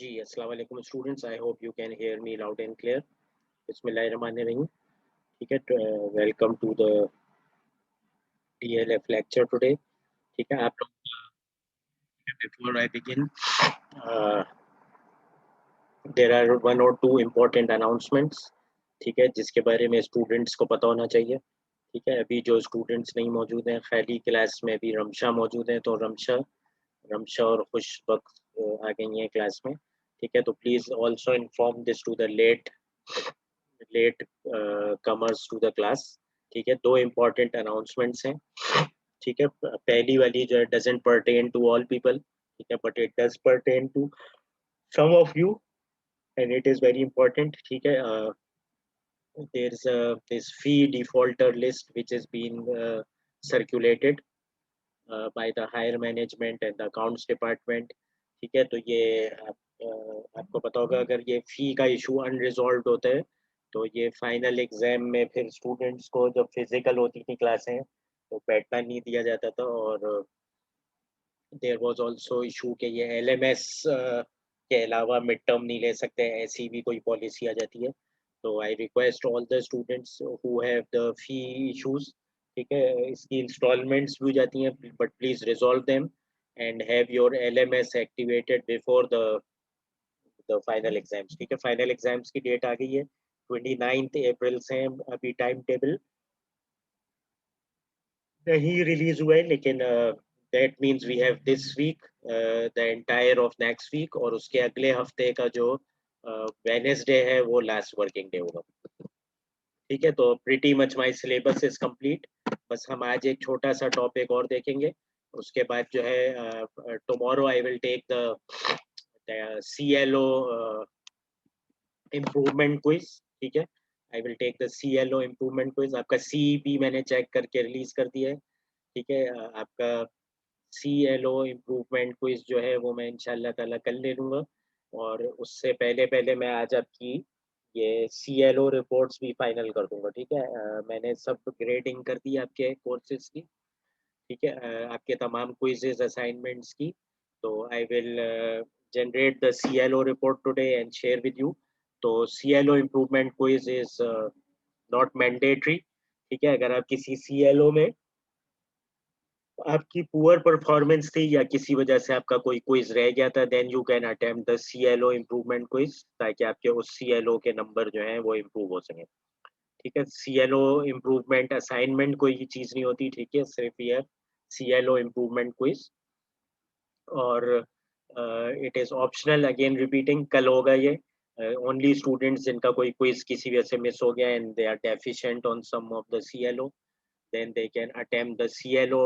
जी, अस्सलाम वालेकुम students, I hope you can hear me loud and clear. बिस्मिल्लाहिर्रहमानिर्रहीम। ठीक है, welcome to the DLF lecture today. ठीक है, आप लोग before I begin there are one or two important announcements. ठीक है, जिसके बारे में स्टूडेंट्स को पता होना चाहिए। ठीक है, अभी जो स्टूडेंट्स नहीं मौजूद हैं, खाली क्लास में भी रमशा मौजूद हैं, तो रमशा रमशा और खुशबख्श आ गई हैं क्लास में। ठीक है, तो please also inform this to the latecomers to the class. ठीक है, दो इम्पोर्टेंट अनाउंसमेंट्स हैं। ठीक है, पहली वाली जो है doesn't pertain to all people. ठीक है, but it does pertain to some of you and it is very important. ठीक है, there is this fee defaulter list which has been circulated by the higher management and the accounts department। ठीक है, तो ये आपको पता होगा, अगर ये फी का इशू अनरिजॉल्व होता है तो ये फाइनल एग्जाम में फिर स्टूडेंट्स को जब फिजिकल होती थी क्लासें तो बैठना नहीं दिया जाता था। और देयर वाज आल्सो इशू कि ये LMS के अलावा मिड टर्म नहीं ले सकते, ऐसी भी कोई पॉलिसी आ जाती है। तो I request all the students who have the fee issues, ठीक है, इसकी इंस्टॉलमेंट्स भी हो जाती हैं, but please resolve them and have your LMS activated before the final exams. ठीक है, फाइनल एग्जाम्स की डेट आ गई है, 29 अप्रैल से। अभी टाइम टेबल नहीं रिलीज हुआ है, लेकिन that means we have this week, the entire of next week, और उसके अगले हफ्ते का जो वेडनेसडे है वो लास्ट वर्किंग डे होगा। ठीक है, तो pretty much my syllabus is complete. बस हम आज एक छोटा सा टॉपिक और देखेंगे, उसके बाद जो है tomorrow I will take the CLO improvement quiz. ठीक है, I will take the CLO improvement quiz. आपका CEP मैंने चेक करके रिलीज कर दिया है। ठीक है, आपका CLO इम्प्रूवमेंट क्विज जो है वो मैं इंशाल्लाह ताला कल ले लूँगा। और उससे पहले पहले मैं आज आपकी ये CLO रिपोर्ट्स भी फाइनल कर दूंगा। ठीक है, मैंने सब ग्रेडिंग कर दी आपके कोर्सेज की। ठीक है, आपके तमाम क्विजेज असाइनमेंट्स की। तो I will generate the CLO report today and share with you. तो CLO improvement quiz is not mandatory. ठीक है, अगर आप किसी CLO में आपकी पुअर परफॉर्मेंस थी या किसी वजह से आपका कोई क्विज रह गया था, then you can attempt the CLO improvement quiz, ताकि आपके उस CLO के नंबर जो हैं वो इम्प्रूव हो सके। ठीक है, CLO इम्प्रूवमेंट असाइनमेंट कोई चीज नहीं होती। ठीक है, सिर्फ ये CLO इम्प्रूवमेंट क्विज। और it is optional, again repeating, कल होगा ये। ओनली स्टूडेंट्स जिनका कोई क्विज किसी वजह से मिस हो गया and they are deficient on some of the CLO, then they can attempt the CLO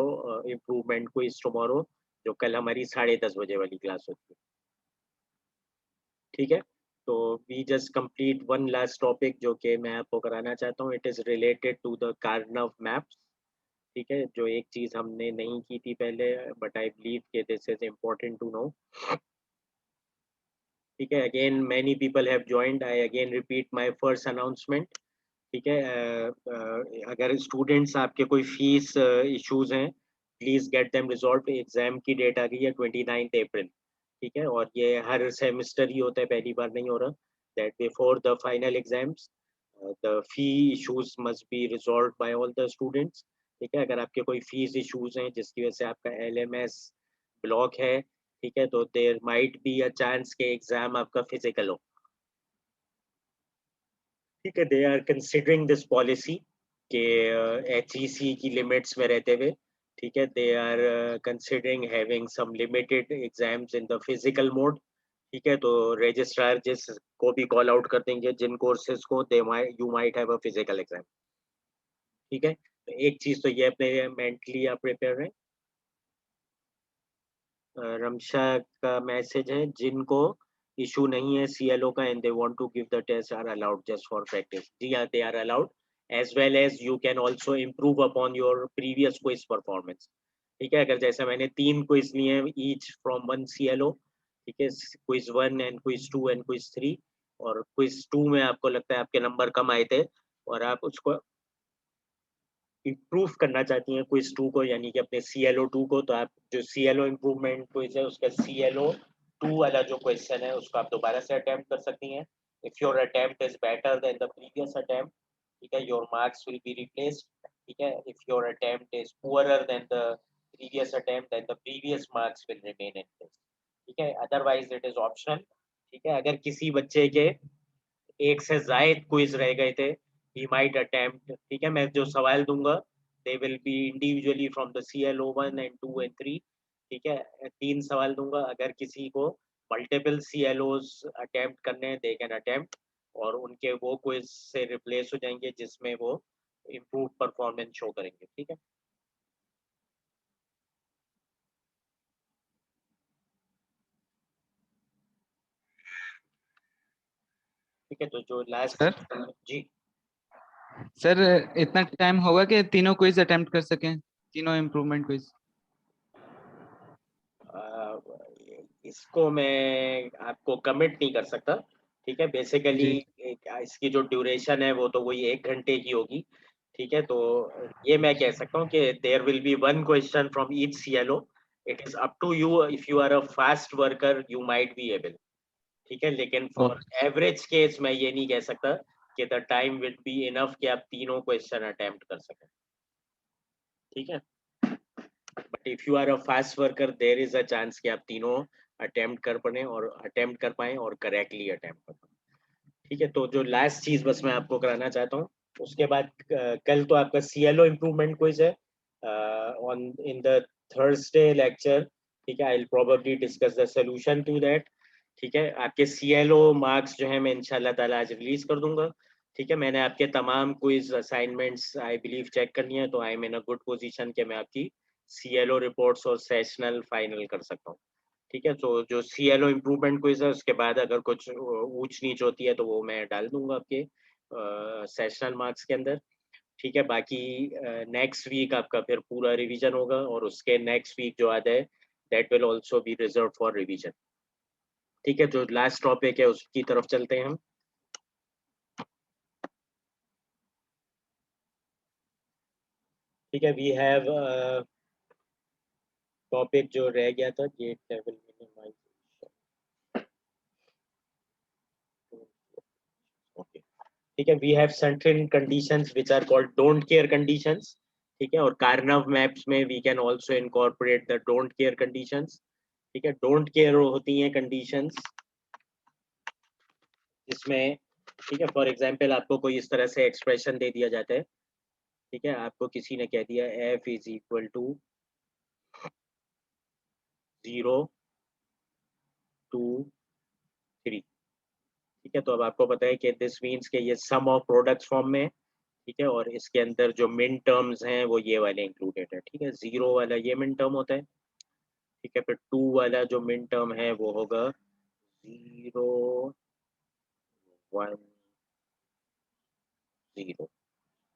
improvement quiz tomorrow, जो कल हमारी 10:30 बजे वाली क्लास होती है। ठीक है, तो we just complete one last topic जो कि मैं आपको कराना चाहता हूँ। It is related to the Karnaugh maps. ठीक है, जो एक चीज हमने नहीं की थी पहले, बट आई बिलीव कि this is important to know. ठीक है, again many people have joined, I again repeat my first announcement. ठीक है, अगर स्टूडेंट्स आपके कोई फीस इश्यूज हैं, please get them resolved. Exam की डेट आ गई है 29 अप्रैल। ठीक है, और ये हर सेमेस्टर ही होता है, पहली बार नहीं हो रहा। That before the final exams the fee issues must be resolve by all the students. ठीक है, अगर आपके कोई फीस इश्यूज हैं जिसकी वजह से आपका LMS ब्लॉक है, ठीक है, तो there might be a chance के एग्जाम आपका फिजिकल हो। ठीक है, they are considering this policy के HEC की लिमिट्स में रहते हुए। ठीक है, they are considering having some limited exams in the physical mode. ठीक है, तो रजिस्ट्रार जिस को भी कॉल आउट कर देंगे जिन कोर्सेज को they you might have a physical exam. ठीक है, तो एक चीज तो ये अपने मेंटली आप प्रिपेयर रहें। रमशा का मैसेज है, जिनको इशू नहीं है CLO का end they want to give the test are allowed just for practice. जी हाँ, they are allowed, as well as you can also improve upon your previous quiz performance. ठीक है, अगर जैसे मैंने 3 क्विज लिए हैं ईच फ्रॉम 1 CLO। ठीक है, quiz 1 and quiz 2 and quiz 3। और क्विज 2 में आपको लगता है आपके नंबर कम आए थे और आप उसको इम्प्रूव करना चाहती हैं क्विज 2 को, यानी कि अपने CLO 2 को, तो आप जो CLO इम्प्रूवमेंट क्विज है उसका CLO 2 वाला जो क्वेश्चन है उसको आप दोबारा से अटेम्प्ट कर सकती हैं। If your attempt is better than the previous attempt, ठीक है, your marks will be replaced, ठीक है। If your attempt is poorer than the previous attempt then the previous marks will remain in place, ठीक है, otherwise it is optional, ठीक है। अगर किसी बच्चे के एक से ज्यादा क्विज रह गए थे, he might attempt, ठीक है, मैं जो सवाल दूंगा they will be individually from the CLO 1 and 2 and 3, ठीक है, 3 सवाल दूंगा। अगर किसी को मल्टीपल CLOs अटेम्प्ट करने हैं they can attempt, और उनके वो क्विज से रिप्लेस हो जाएंगे जिसमें वो इम्प्रूव परफॉर्मेंस शो करेंगे, ठीक है। ठीक है, तो जो लास्ट सर जी सर इतना टाइम होगा कि तीनों क्विज अटेम्प्ट कर सकें, तीनों इम्प्रूवमेंट क्विज? इसको मैं आपको कमिट नहीं कर सकता, ठीक है। बेसिकली जी। इसकी जो ड्यूरेशन है वो तो वही 1 घंटे की होगी, ठीक है। तो ये मैं कह सकता हूँ कि there will be one question from each CLO, it is up to you, if you are a fast worker you might be able, ठीक है। लेकिन फॉर ओके। एवरेज केस मैं ये नहीं कह सकता कि the time will be enough कि आप तीनों क्वेश्चन अटेम्प्ट कर सकें, ठीक है। But if you are a fast worker there is a chance कि आप तीनों अटेम्प्ट कर पाए और करेक्टली अटेम्प्ट कर पाए, ठीक है। तो जो लास्ट चीज बस मैं आपको कराना चाहता हूँ, उसके बाद कल तो आपका CLO इम्प्रूवमेंट क्विज है on in the Thursday lecture, ठीक है। I will probably discuss the solution to that, ठीक है। आपके CLO मार्क्स जो है मैं इंशाल्लाह ताला आज रिलीज कर दूंगा, ठीक है। मैंने आपके तमाम quiz assignments I believe check करनी है, तो I am in a good position कि मैं आपकी CLO रिपोर्ट्स और सेशनल फाइनल कर सकता हूँ, ठीक है। तो जो CLO इम्प्रूवमेंट क्विज है उसके बाद अगर कुछ ऊंच नीच होती है तो वो मैं डाल दूंगा आपके सेशनल मार्क्स के अंदर, ठीक है। बाकी नेक्स्ट वीक आपका फिर पूरा रिवीजन होगा, और उसके नेक्स्ट वीक जो आता है that will also be reserve for revision, ठीक है। जो लास्ट टॉपिक है उसकी तरफ चलते हैं हम, ठीक है। वी हैव टॉपिक जो रह गया था गेट लेवल मिनिमाइजेशन, ओके, ठीक है। We have certain conditions which are called don't care conditions, ठीक है। और कार्नव मैप्स में we can also incorporate the don't care conditions, ठीक है। डोंट केयर होती हैं कंडीशंस जिसमें, ठीक है, फॉर एग्जांपल आपको कोई इस तरह से एक्सप्रेशन दे दिया जाता है, ठीक है। आपको किसी ने कह दिया f इज इक्वल टू 0 2 3, ठीक है। तो अब आपको पता है कि दिस मीन्स कि ये सम ऑफ प्रोडक्ट्स फॉर्म में, ठीक है, और इसके अंदर जो मिन टर्म्स हैं वो ये वाले इंक्लूडेड है, ठीक है। 0 वाला ये मिन टर्म होता है, ठीक है। फिर 2 वाला जो मिन टर्म है वो होगा 0 1 0,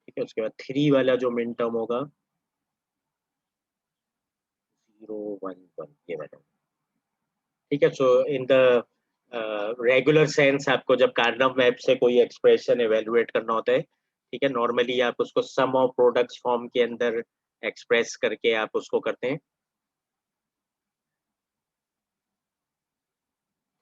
ठीक है। उसके बाद 3 वाला जो मिन टर्म होगा 0 1 1, ये वाला, ठीक है। सो इन द रेगुलर सेंस आपको जब कार्नव मैप से कोई एक्सप्रेशन एवेलुएट करना होता है, ठीक है, नॉर्मली आप उसको सम ऑफ प्रोडक्ट्स फॉर्म के अंदर एक्सप्रेस करके आप उसको करते हैं,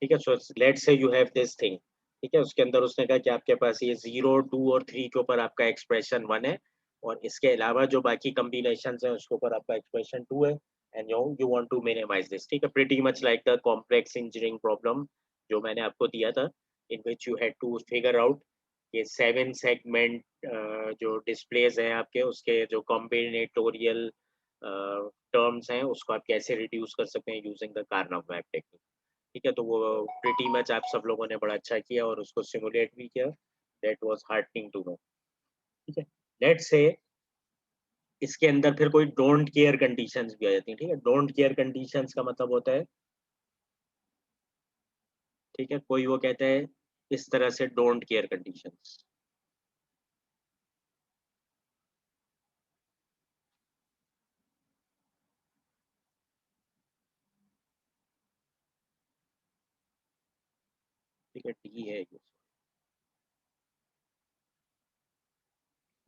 ठीक है। So let's say you have this thing, ठीक है। उसके अंदर उसने कहा कि आपके पास ये 0 2 और 3 के ऊपर आपका एक्सप्रेशन 1 है, और इसके अलावा जो बाकी कॉम्बिनेशंस हैं उसके ऊपर आपका एक्सप्रेशन 2 है, and you want to minimise this, ठीक है। Pretty much like the complex engineering problem जो मैंने आपको दिया था, in which you had to figure out ये 7 सेगमेंट जो डिस्प्लेज हैं आपके, उसके जो कॉम्बिनेटोरियल टर्म्स हैं उसको आप कैसे रिड्यूस कर सकते हैं यूजिंग द कार्नव मैप टेक्निक, ठीक है। तो वो प्रीटी मच आप सब लोगों ने बड़ा अच्छा किया और उसको सिमुलेट भी किया, that was heartening to know, ठीक है। लेट्स से इसके अंदर फिर कोई डोंट केयर कंडीशंस भी आ जाती हैं, ठीक है। डोंट केयर कंडीशंस का मतलब होता है, ठीक है, कोई वो कहता है इस तरह से डोंट केयर कंडीशंस, ठीक है, डी है ये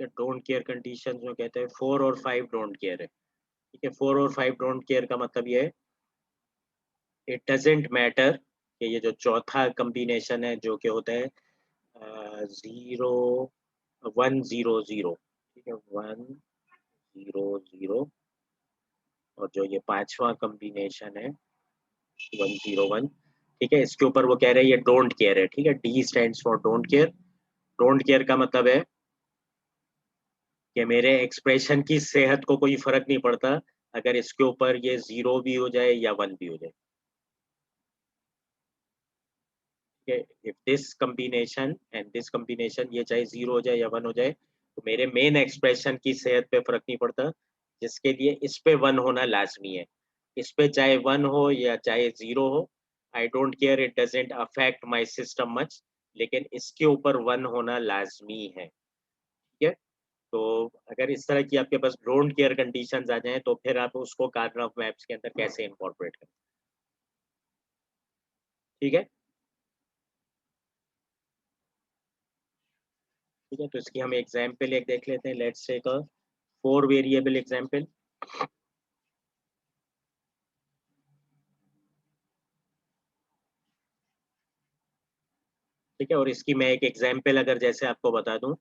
डोंट केयर कंडीशंस में कहते हैं 4 और 5 डोंट केयर है, ठीक है। 4 और 5 डोंट केयर का मतलब ये है इट डजेंट मैटर कि ये जो चौथा कॉम्बिनेशन है जो कि होता है 0 1 0 0, ठीक है, 1 0 0, और जो ये पांचवा कॉम्बिनेशन है 1 0 1, ठीक है, इसके ऊपर वो कह रहे हैं ये डोंट केयर है, ठीक है, D stands for don't care. Don't care का मतलब है कि मेरे एक्सप्रेशन की सेहत को कोई फर्क नहीं पड़ता अगर इसके ऊपर ये 0 भी हो जाए या 1 भी हो जाए, ठीक है। If this combination and this combination, ये चाहे 0 हो जाए या 1 हो जाए, तो मेरे मेन एक्सप्रेशन की सेहत पे फर्क नहीं पड़ता, जिसके लिए इस पे 1 होना लाजमी है। इस पे चाहे 1 हो या चाहे 0 हो, I don't care, it doesn't affect my system much, लेकिन इसके ऊपर 1 होना लाजमी है, ठीक है। तो अगर इस तरह की आपके पास डोंट केयर कंडीशंस आ जाएं तो फिर आप उसको कार्नफ मैप्स के अंदर कैसे इंकॉर्पोरेट करें, ठीक है। ठीक है, तो इसकी हम एग्जाम्पल एक देख लेते हैं। Let's take a 4 variable example. ठीक है, और इसकी मैं एक एग्जाम्पल अगर जैसे आपको बता दूं,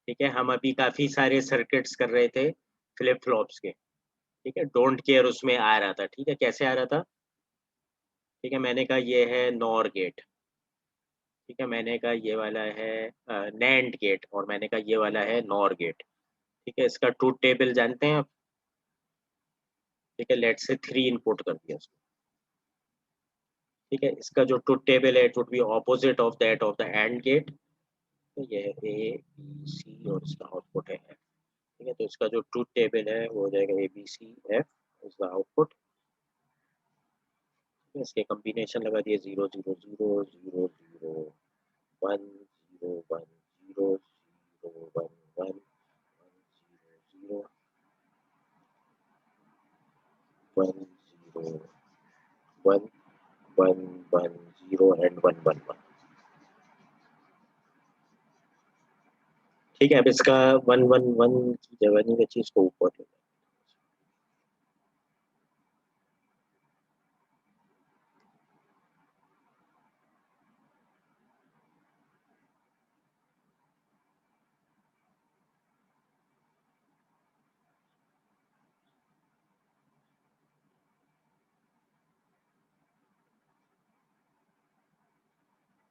ठीक है, हम अभी काफी सारे सर्किट्स कर रहे थे फ्लिप फ्लॉप्स के, ठीक है, डोंट केयर उसमें आ रहा था, ठीक है, कैसे आ रहा था, ठीक है, मैंने कहा ये है नॉर गेट, ठीक है, मैंने कहा ये वाला है नैंड गेट, और मैंने कहा ये वाला है नॉर गेट, ठीक है। इसका ट्रूथ टेबल जानते हैं आप, ठीक है, लेट्स से 3 इनपुट कर दिया उसको, ठीक है, इसका जो ट्रूथ टेबल है it would be opposite of that of the and gate, तो ये है ए बी सी और इसका आउटपुट है एफ, ठीक है, तो इसका जो ट्रूथ टेबल है वो हो जाएगा A B C F is the output. इसके कॉम्बिनेशन लगा दिए 0 0 0 0 0 1 0 1 0 0 1 1 0 1 0 1 1 1 0 एंड 1 1 1, ठीक है। अब इसका 1 1 1 की जगह नहीं बची, इसको ऊपर ले,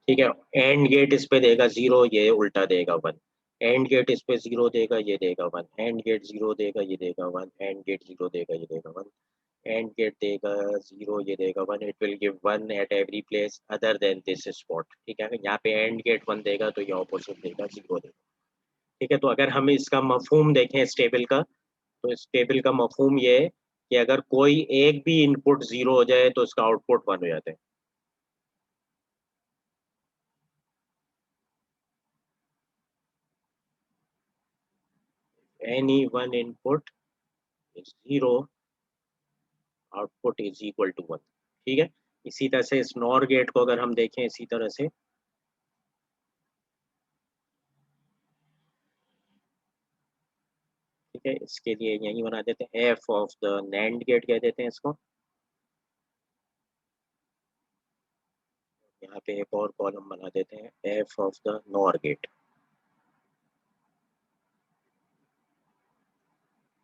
ठीक है। एंड गेट इस पे देगा 0, ये उल्टा देगा 1, एंड गेट इस पे 0 देगा, ये देगा 1, एंड गेट 0 देगा, ये देगा 1, एंड गेट 0 देगा, ये देगा 1, एंड गेट देगा 0, ये देगा 1, it will give 1 at every place other than this spot, ठीक है। यहाँ पे एंड गेट 1 देगा तो ये ऑपोजिट देगा 0 देगा, ठीक है। तो अगर हम इसका मफहूम देखें इस टेबल का, तो इस टेबल का मफहूम ये है कि अगर कोई एक भी इनपुट 0 हो जाए तो इसका आउटपुट 1 हो जाता है। Any one input is 0, output is equal to 1, ठीक है। इसी तरह से इस नॉर गेट को अगर हम देखें इसी तरह से, ठीक है, इसके लिए यही बना देते हैं F of the NAND gate कह देते हैं इसको, यहाँ पे एक और कॉलम बना देते हैं F of the NOR gate,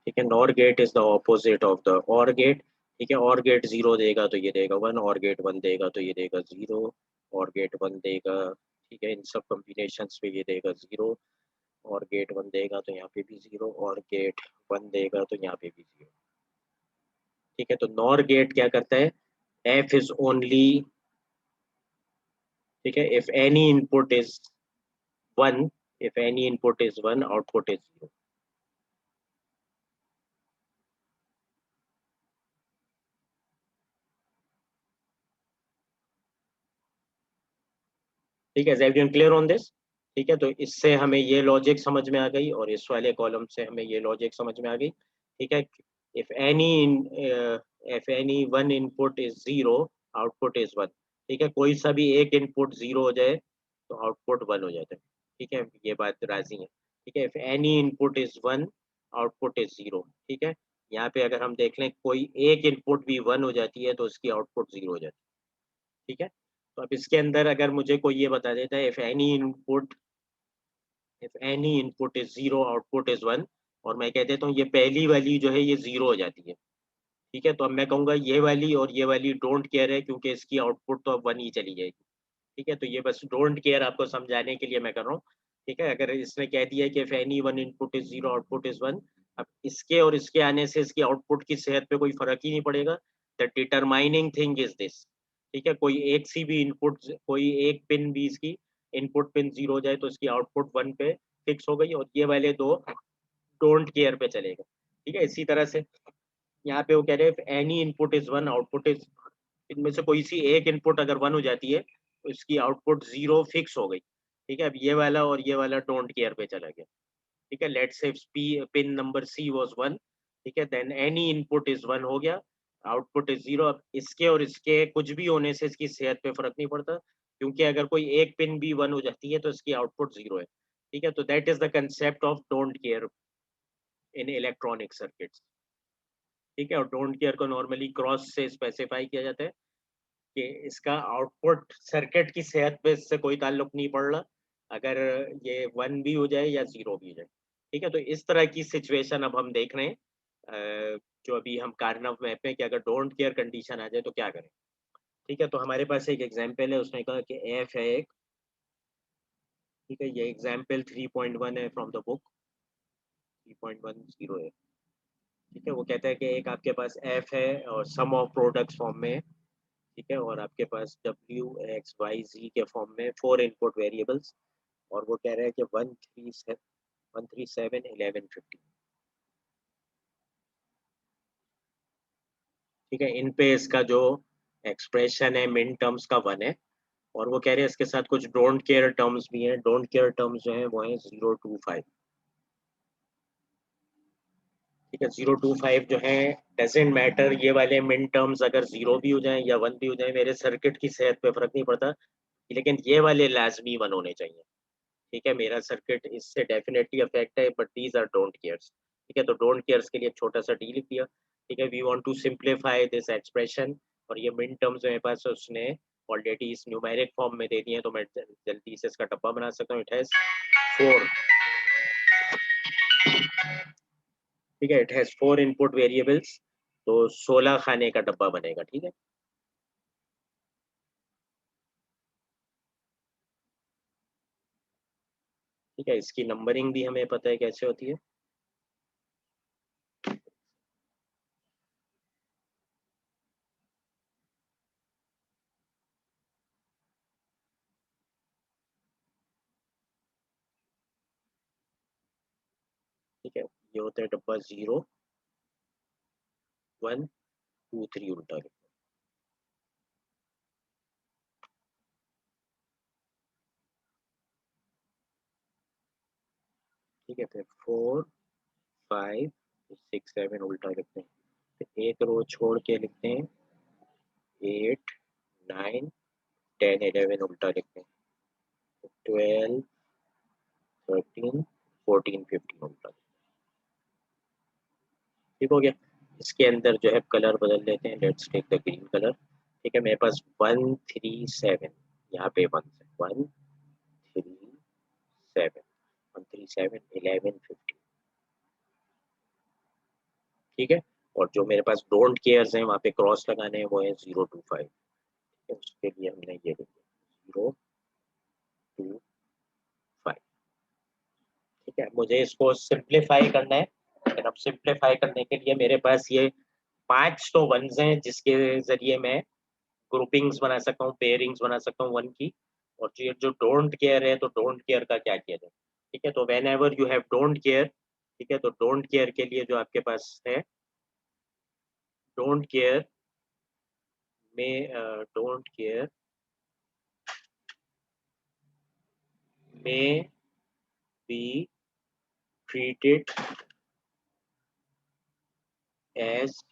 ठीक है। NOR gate is the opposite of the or gate, ठीक है। और गेट 0 देगा तो ये देगा 1, और गेट 1 देगा तो ये देगा 0, और गेट 1 देगा, ठीक है, इन सब कॉम्बिनेशन पे ये देगा 0, और गेट 1 देगा तो यहाँ पे भी 0, और गेट 1 देगा तो यहाँ पे भी 0, ठीक है। तो नॉर गेट क्या करता है, एफ इज ओनली, ठीक है, if any input is 1, if any input is 1 output is 0, ठीक है। Is everyone clear on this, ठीक है। तो इससे हमें ये लॉजिक समझ में आ गई, और इस वाले कॉलम से हमें ये लॉजिक समझ में आ गई, ठीक है। If any one input is 0 output is 1, ठीक है, कोई सा भी एक इनपुट 0 हो जाए तो आउटपुट 1 हो जाता है, ठीक है, ये बात राजी है, ठीक है। If any input is 1 output is 0, ठीक है। यहाँ पे अगर हम देख लें कोई एक इनपुट भी 1 हो जाती है तो उसकी आउटपुट 0 हो जाती है, ठीक है। तो अब इसके अंदर अगर मुझे कोई ये बता देता है if any input is 0 output is 1, और मैं कह देता हूँ ये पहली वाली जो है ये 0 हो जाती है, ठीक है, तो अब मैं कहूँगा ये वाली और ये वाली डोंट केयर है, क्योंकि इसकी आउटपुट तो अब 1 ही चली जाएगी। ठीक है, तो ये बस डोंट केयर आपको समझाने के लिए मैं कर रहा हूँ। ठीक है, अगर इसने कह दिया है कि if any one input is 0 output is 1, अब इसके और इसके आने से इसकी आउटपुट की सेहत पे कोई फर्क ही नहीं पड़ेगा। The determining thing is this. ठीक है, कोई एक सी भी इनपुट, कोई एक पिन भी इसकी इनपुट पिन 0 हो जाए तो इसकी आउटपुट 1 पे फिक्स हो गई, और ये वाले दो डोंट केयर पे चलेगा। ठीक है, इसी तरह से यहाँ पे वो कह रहे हैं any input is 1 output is, इनमें से कोई सी एक इनपुट अगर 1 हो जाती है तो इसकी आउटपुट 0 फिक्स हो गई। ठीक है, अब ये वाला और ये वाला डोंट केयर पे चला गया। ठीक है, let's say pin number she was 1, ठीक है, देन एनी इनपुट इज 1 हो गया, आउटपुट इज 0। अब इसके और इसके कुछ भी होने से इसकी सेहत पे फर्क नहीं पड़ता, क्योंकि अगर कोई एक पिन भी 1 हो जाती है तो इसकी आउटपुट 0 है। ठीक है, तो that is the concept of don't care in electronic circuits. ठीक है, और डोंट केयर को नॉर्मली क्रॉस से स्पेसिफाई किया जाता है कि इसका आउटपुट सर्किट की सेहत पे इससे कोई ताल्लुक नहीं पड़ रहा, अगर ये 1 भी हो जाए या 0 भी हो जाए। ठीक है, तो इस तरह की सिचुएशन अब हम देख रहे हैं, जो अभी हम कार्नव मैप में, कि अगर डोंट केयर कंडीशन आ जाए तो क्या करें। ठीक है, तो हमारे पास एक एग्जांपल है, उसने कहा कि एफ है एक, ठीक है, ये एग्जांपल 3.1 है फ्रॉम द बुक, 3.10 है। ठीक है, वो कहता है कि एक आपके पास एफ है और सम ऑफ प्रोडक्ट्स फॉर्म में है, ठीक है, और आपके पास डब्ल्यू एक्स वाई जी के फॉर्म में 4 इनपुट वेरिएबल्स, और वो कह रहा है कि 137 1150। ठीक है, इन पे इसका जो एक्सप्रेशन है मिन टर्म्स का 1 है, और वो कह रहे हैं इसके साथ कुछ डोंट केयर टर्म्स भी हैं। डोंट केयर टर्म्स जो है वो है 0 to 5। ठीक है, 0 to 5 जो है डजेंट मैटर, ये वाले मिन टर्म्स अगर 0 भी हो जाए या 1 भी हो जाए मेरे सर्किट की सेहत पे फर्क नहीं पड़ता, लेकिन ये वाले लाजमी 1 होने चाहिए। ठीक है, मेरा सर्किट इससे डेफिनेटली अफेक्ट है, but these are don't cares. ठीक है, तो डोंट केयर्स के लिए एक छोटा सा डी लिख दिया। ठीक है, we want to simplify this expression, और ये मिन टर्म्स मेरे पास उसने ऑलरेडी इस न्यूमेरिक फॉर्म में दे दिए हैं, तो मैं जल्दी से इसका डब्बा बना सकता हूँ। इट हैज 4, ठीक है, इट हैज 4 इनपुट वेरिएबल्स, तो 16 खाने का डब्बा बनेगा। ठीक है, ठीक है, इसकी नंबरिंग भी हमें पता है कैसे होती है। ठीक है, ये होता है डब्बा 0 1 2 3 उल्टा लिखो। ठीक है, फिर 4 5 6 7 उल्टा लिखते हैं, फिर एक रो छोड़ के लिखते हैं 8 9 10 11 उल्टा लिखते हैं, 12 13 14 15 उल्टा। ठीक हो गया। इसके अंदर जो है कलर बदल लेते हैं, let's take the green colour. ठीक है, मेरे पास 137, यहाँ पे 137 137 11 15। ठीक है, और जो मेरे पास डोंट केयर्स हैं वहाँ पे क्रॉस लगाने हैं, वो है 0 to 5। उसके लिए हमने ये लिखा 0 to 5। ठीक है, मुझे इसको सिंप्लीफाई करना है, लेकिन अब सिंप्लीफाई करने के लिए मेरे पास ये 5 तो वंस हैं जिसके जरिए मैं ग्रुपिंग्स बना सकता हूँ, पेयरिंग्स बना सकता हूँ 1 की। और जो जो डोंट केयर है, तो डोंट केयर का क्या किया जाए। ठीक है, तो when ever you have don't care, ठीक है, तो डोंट केयर के लिए जो आपके पास है, डोंट केयर में डोंट केयर में बी treated as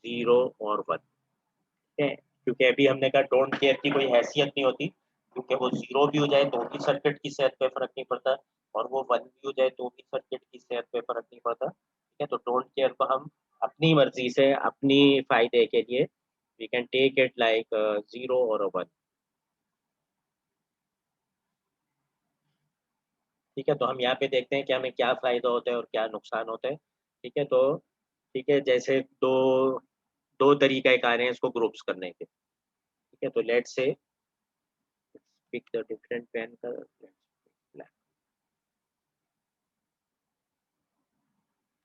0 और 1 है, क्योंकि अभी हमने कहा डोंट केयर की कोई हैसियत नहीं होती, क्योंकि वो 0 भी हो जाए तो भी सर्किट की सेहत पे फर्क नहीं पड़ता, और वो 1 भी हो जाए तो भी सर्किट की सेहत पे फर्क नहीं पड़ता। ठीक है, तो डोंट केयर को हम अपनी मर्जी से अपनी फायदे के लिए we can take it like 0 और 1। ठीक है, तो हम यहाँ पे देखते हैं कि हमें क्या फायदा होता है और क्या नुकसान होता है। ठीक है, तो ठीक है, जैसे दो दो तरीका कार हैं इसको ग्रुप्स करने के। ठीक है, तो let's say pick the different pen colour.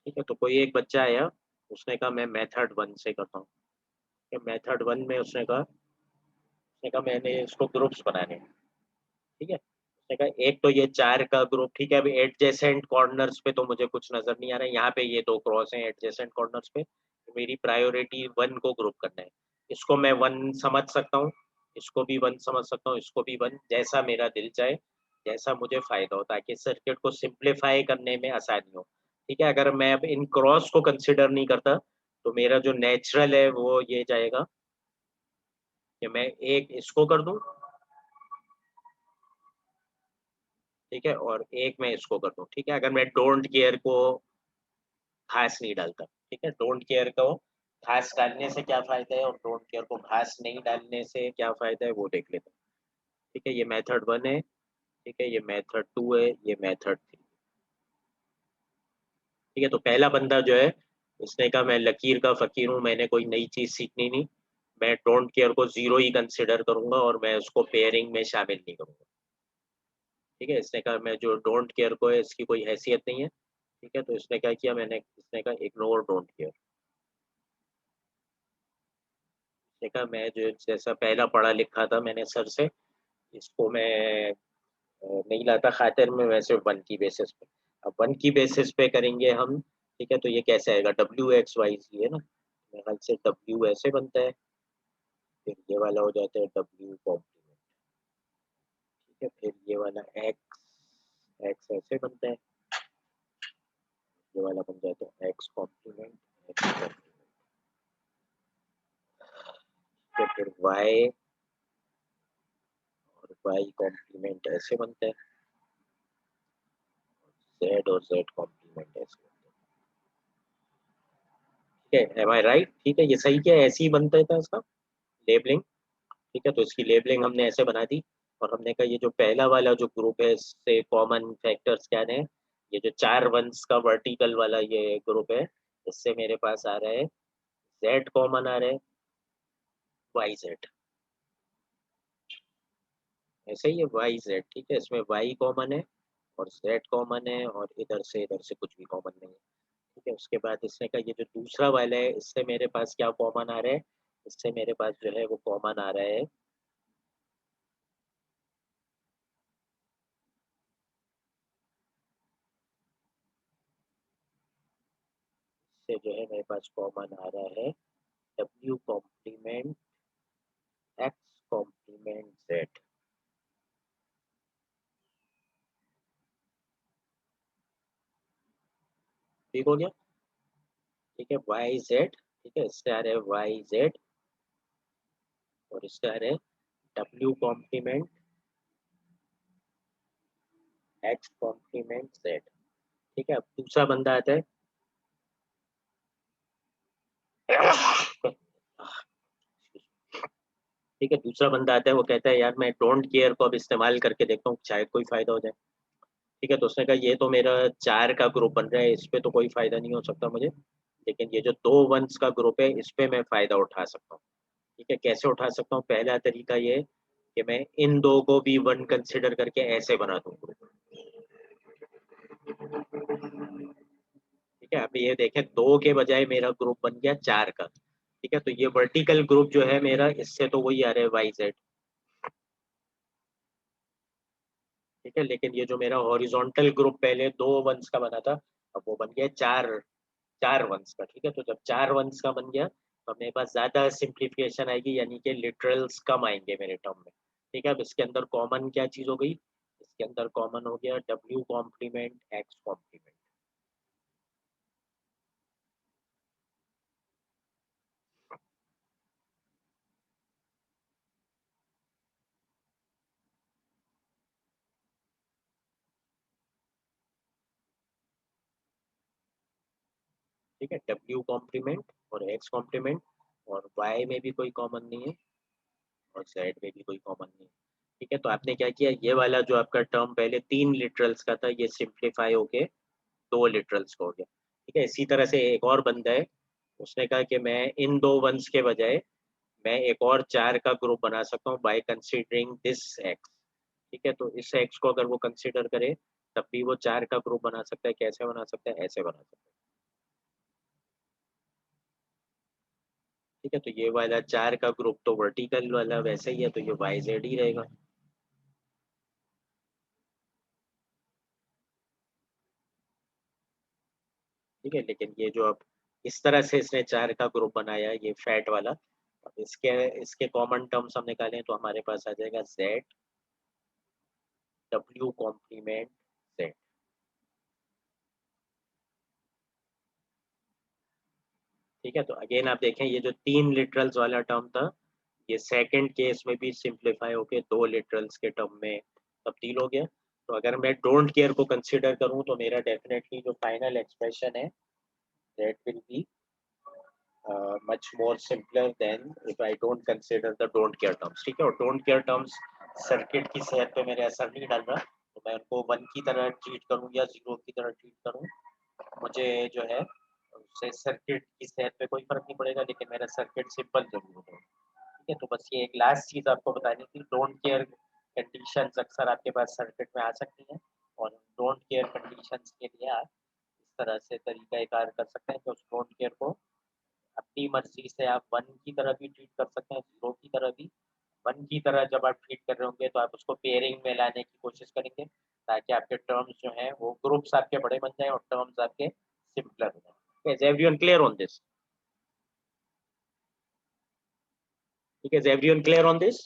ठीक है, तो कोई एक बच्चा आया, उसने कहा मैं मेथड 1 से करता हूँ। मेथड 1 में उसने कहा मैंने इसको ग्रुप्स बनाने हैं। ठीक है, उसने कहा एक तो ये 4 का ग्रुप। ठीक है, अभी एडजेसेंट कॉर्नर्स पे तो मुझे कुछ नजर नहीं आ रहा है, यहाँ पे ये 2 क्रॉस हैं एडजेसेंट कॉर्नर्स पे, तो मेरी प्रायोरिटी 1 को ग्रुप करना है। इसको मैं 1 समझ सकता हूँ, इसको भी 1 समझ सकता हूँ, इसको भी 1, जैसा मेरा दिल चाहे, जैसा मुझे फायदा हो, ताकि सर्किट को सिंप्लीफाई करने में आसानी हो। ठीक है, अगर मैं अब इन क्रॉस को कंसिडर नहीं करता, तो मेरा जो नेचुरल है वो ये जाएगा कि मैं एक इसको कर दूं, ठीक है, और एक मैं इसको कर दूं। ठीक है, अगर मैं डोंट केयर को घास नहीं डालता। ठीक है, डोंट केयर को घास डालने से क्या फायदा है और डोंट केयर को घास नहीं डालने से क्या फायदा है वो देख लेते हैं। ठीक है, ये मेथड 1 है। ठीक है, ये मेथड 2 है, ये मेथड 3। ठीक है, तो पहला बंदा जो है, उसने कहा मैं लकीर का फकीर हूँ, मैंने कोई नई चीज सीखनी नहीं, मैं डोंट केयर को 0 ही कंसिडर करूंगा और मैं उसको पेयरिंग में शामिल नहीं करूंगा। ठीक है, इसने कहा मैं जो डोंट केयर को है इसकी कोई हैसियत नहीं है। ठीक है, तो इसने क्या किया, इसने कहा इग्नोर डोंट केयर। इसने कहा मैं जो जैसा पहला पढ़ा लिखा था मैंने सर से, इसको मैं नहीं लाता खातिर में, वैसे 1 की बेसिस पे। अब 1 की बेसिस पे करेंगे हम। ठीक है, तो ये कैसे आएगा, WXYZ है ना, मेरे ख्याल से W ऐसे बनता है, फिर ये वाला हो जाता है W कॉम्प्लीमेंट। ठीक है, फिर ये वाला X X ऐसे बनता है, ये वाला बन जाता है X कॉम्प्लीमेंट X कॉम्प्लीमेंट। फिर Y और Y कॉम्प्लीमेंट ऐसे बनता है, Z और Z कॉम्प्लीमेंट ऐसे बनता है। ठीक है, एम आई राइट? ठीक है, ये सही क्या है, ऐसे ही बनता था इसका लेबलिंग। ठीक है, तो इसकी लेबलिंग हमने ऐसे बना दी। और हमने कहा ये जो पहला वाला जो ग्रुप है इससे कॉमन फैक्टर्स क्या है, ये जो 4 वंस का वर्टिकल वाला ये ग्रुप है, इससे मेरे पास आ रहा है Z कॉमन आ रहा है, YZ। ऐसे ही है YZ। ठीक है, इसमें Y कॉमन है और Z कॉमन है और इधर से कुछ भी कॉमन नहीं है। ठीक है, उसके बाद इसने कहा ये जो दूसरा वाला है इससे मेरे पास क्या कॉमन आ रहा है, इससे मेरे पास जो है वो कॉमन आ रहा है, इससे जो है मेरे पास कॉमन आ रहा है W complement X complement Z। ठीक हो गया? ठीक है, YZ। ठीक है, इससे आ रहा है YZ और इससे आ रहा है W complement X complement Z। ठीक है, अब दूसरा बंदा आता है। ठीक है, दूसरा बंदा आता है, वो कहता है यार मैं डोंट केयर को अब इस्तेमाल करके देखता हूँ, शायद कोई फायदा हो जाए। ठीक है, तो उसने कहा ये तो मेरा 4 का ग्रुप बन रहा है, इस पे तो कोई फायदा नहीं हो सकता मुझे, लेकिन ये जो 2 वंस का ग्रुप है इस पे मैं फायदा उठा सकता हूँ। ठीक है, कैसे उठा सकता हूँ, पहला तरीका ये है कि मैं इन दो को भी 1 कंसिडर करके ऐसे बना दूँ ग्रुप। ठीक है, अब ये देखें 2 के बजाय मेरा ग्रुप बन गया 4 का। ठीक है, तो ये वर्टिकल ग्रुप जो है मेरा, इससे तो वही आ रहा है YZ। ठीक है, लेकिन ये जो मेरा हॉरिजॉन्टल ग्रुप पहले 2 वंस का बना था, अब वो बन गया 4 वंस का। ठीक है, तो जब 4 वंस का बन गया तो मेरे पास ज्यादा सिंप्लीफिकेशन आएगी, यानी कि लिटरल्स कम आएंगे मेरे टर्म में। ठीक है, अब इसके अंदर कॉमन क्या चीज हो गई, इसके अंदर कॉमन हो गया W कॉम्प्लीमेंट X कॉम्प्लीमेंट। ठीक है, W कॉम्प्लीमेंट और X कॉम्प्लीमेंट। और y में भी कोई कॉमन नहीं है और z में भी कोई कॉमन नहीं है। ठीक है, तो आपने क्या किया, ये वाला जो आपका टर्म पहले 3 लिटरल्स का था ये सिंप्लीफाई होके 2 लिटरल्स का हो गया। ठीक है, इसी तरह से एक और बंदा है, उसने कहा कि मैं इन 2 वंस के बजाय मैं एक और 4 का ग्रुप बना सकता हूँ बाय कंसीडरिंग दिस x। ठीक है, तो इस x को अगर वो कंसीडर करे तब भी वो 4 का ग्रुप बना सकता है। कैसे बना सकता है, ऐसे बना सकता है। ठीक है, तो ये वाला 4 का ग्रुप तो वर्टिकल वाला वैसे ही है, तो ये YZ ही रहेगा। ठीक है, लेकिन ये जो अब इस तरह से इसने 4 का ग्रुप बनाया, ये फैट वाला, अब इसके इसके कॉमन टर्म्स हम निकालें तो हमारे पास आ जाएगा Z W कॉम्प्लीमेंट Z। ठीक है, तो अगेन आप देखें ये जो 3 लिटरल्स वाला टर्म था ये सेकंड केस में भी सिंप्लीफाई होके 2 लिटरल्स के टर्म में तब्दील हो गया। तो अगर मैं डोंट केयर को कंसीडर करूं तो मेरा डेफिनेटली जो फाइनल एक्सप्रेशन है that will be much more simpler than if I don't consider the don't care terms। ठीक है, और don't care terms सर्किट की सेहत पे मेरे असर नहीं डाल रहा, तो मैं उनको 1 की तरह ट्रीट करूं या 0 की तरह ट्रीट करूं, मुझे जो है उससे सर्किट की सेहत पे कोई फर्क नहीं पड़ेगा, लेकिन मेरा सर्किट सिंपल जरूर होगा। ठीक है, तो बस ये एक लास्ट चीज आपको बतानी थी, डोंट केयर कंडीशंस अक्सर आपके पास सर्किट में आ सकती हैं, और डोंट केयर कंडीशंस के लिए आप इस तरह से तरीका कार कर सकते हैं कि उस डोंट केयर को अपनी मर्जी से आप 1 की तरह भी ट्रीट कर सकते हैं, 0 की तरह भी। 1 की तरह जब आप ट्रीट कर रहे होंगे तो आप उसको पेयरिंग में लाने की कोशिश करेंगे, ताकि आपके टर्म्स जो हैं वो ग्रुप्स आपके बड़े बन जाएं और टर्म्स आपके सिंपलर हो जाएं। Is everyone clear on this? ठीक है, is everyone clear on this?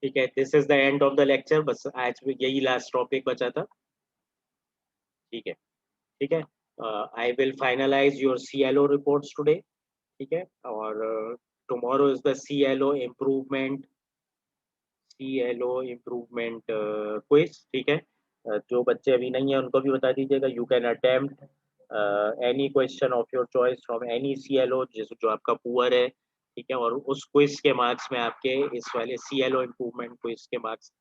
ठीक है, this is the end of the lecture. बस आज भी यही लास्ट टॉपिक बचा था। ठीक है, ठीक है, I will finalize your CLO reports today. ठीक है, और tomorrow is the CLO improvement quiz. ठीक है, जो बच्चे अभी नहीं है उनको भी बता दीजिएगा, you can attempt any question of your choice from any CLO जिस जो आपका पुअर है। ठीक है, और उस क्विज के मार्क्स में आपके इस वाले CLO इम्प्रूवमेंट क्विज के मार्क्स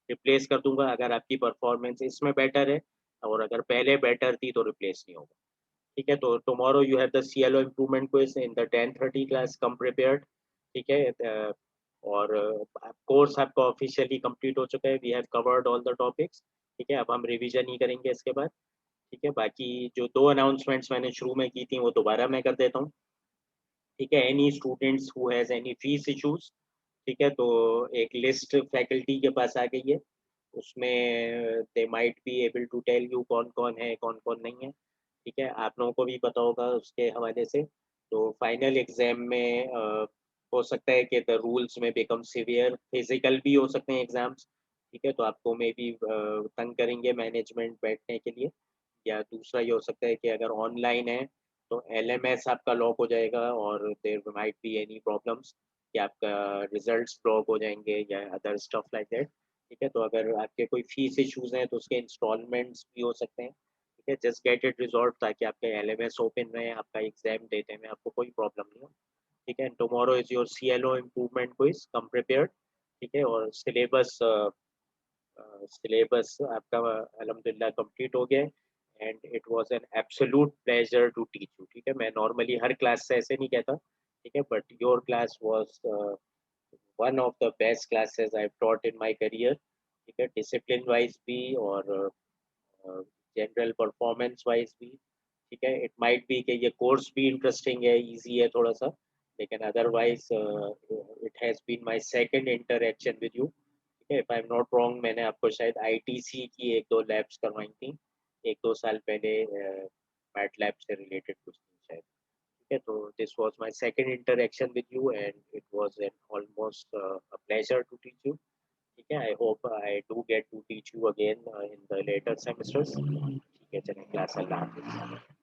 रिप्लेस कर दूंगा अगर आपकी परफॉर्मेंस इसमें बेटर है, और अगर पहले बेटर थी तो रिप्लेस नहीं होगा। ठीक है, तो tomorrow you have the CLO improvement quiz in the 10:30 class, come prepared. ठीक है, और कोर्स आपका ऑफिशियली कंप्लीट हो चुका है, we have covered all the topics. ठीक है, अब हम रिवीजन ही करेंगे इसके बाद। ठीक है, बाकी जो 2 अनाउंसमेंट्स मैंने शुरू में की थी वो दोबारा मैं कर देता हूँ। ठीक है, any students who has any fees issues, ठीक है, तो एक लिस्ट फैकल्टी के पास आ गई है, उसमें they might be able to tell you कौन कौन है कौन कौन नहीं है। ठीक है, आप लोगों को भी पता होगा उसके हवाले से। तो फाइनल एग्जाम में हो सकता है कि द रूल्स में बिकम सिवियर, फिजिकल भी हो सकते हैं एग्जाम्स। ठीक है, तो आपको मे भी तंग करेंगे मैनेजमेंट बैठने के लिए, या दूसरा ये हो सकता है कि अगर ऑनलाइन है तो LMS आपका लॉक हो जाएगा और there might be any problems कि आपका रिजल्ट्स ब्लॉक हो जाएंगे या अदर स्टफ लाइक दैट। ठीक है, तो अगर आपके कोई फीस इश्यूज हैं तो उसके इंस्टॉलमेंट्स भी हो सकते हैं। ठीक है, जस्ट गेट इट रिजॉल्व ताकि आपका LMS ओपन रहे, आपका एग्जाम देने में आपको कोई प्रॉब्लम नहीं हो। ठीक है, tomorrow is your CLO improvement quiz, come prepared. ठीक है, और सिलेबस आपका अल्हम्दुलिल्लाह कंप्लीट हो गया, and it was an absolute pleasure to teach you. ठीक है, मैं नॉर्मली हर क्लास से ऐसे नहीं कहता, ठीक है, but your class was one of the best classes I have taught in my career. ठीक है, डिसिप्लिन वाइज भी और जनरल परफॉर्मेंस वाइज भी। ठीक है, इट माइट बी कि ये कोर्स भी इंटरेस्टिंग है, इजी है थोड़ा सा, लेकिन otherwise it has been my second interaction with you. ठीक है, if I am not wrong मैंने आपको शायद ITC की 1-2 लैब्स करवाई थी 1-2 साल पहले, मैट लैब से रिलेटेड कुछ थी शायद। ठीक है, तो this was my second interaction with you and it was an almost a pleasure to teach you. ठीक है, I hope I do get to teach you again in the latter semesters. ठीक है, चलिए क्लास अल्लाह हाफिज़।